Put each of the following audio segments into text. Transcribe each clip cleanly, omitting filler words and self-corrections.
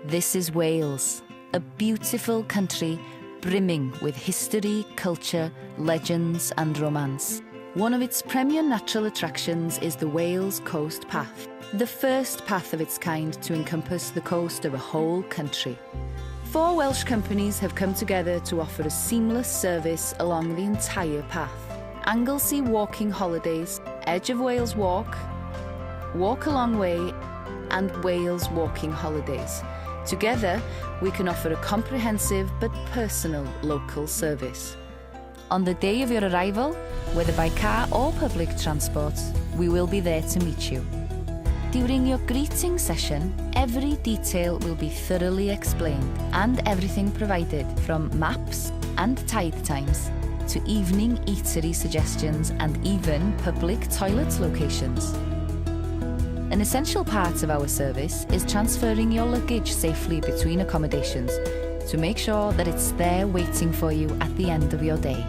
This is Wales, a beautiful country brimming with history, culture, legends and romance. One of its premier natural attractions is the Wales Coast Path, the first path of its kind to encompass the coast of a whole country. 4 Welsh companies have come together to offer a seamless service along the entire path. Anglesey Walking Holidays, Edge of Wales Walk, Walk a Long Way and Wales Walking Holidays. Together, we can offer a comprehensive but personal local service. On the day of your arrival, whether by car or public transport, we will be there to meet you. During your greeting session, every detail will be thoroughly explained and everything provided from maps and tide times to evening eatery suggestions and even public toilet locations. An essential part of our service is transferring your luggage safely between accommodations to make sure that it's there waiting for you at the end of your day.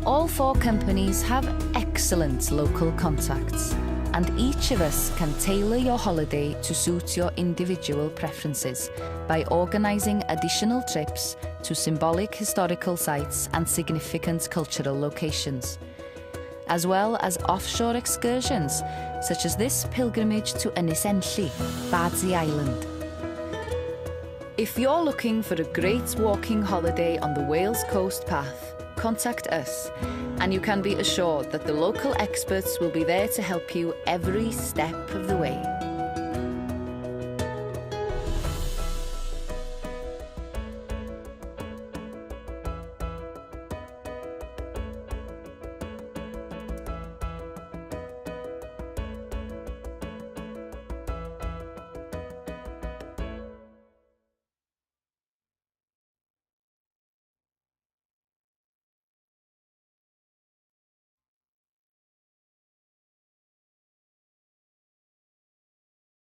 All 4 companies have excellent local contacts, and each of us can tailor your holiday to suit your individual preferences by organising additional trips to symbolic historical sites and significant cultural locations, as well as offshore excursions, such as this pilgrimage to Ynys Enlli, Bardsey Island. If you're looking for a great walking holiday on the Wales Coast Path, contact us, and you can be assured that the local experts will be there to help you every step of the way.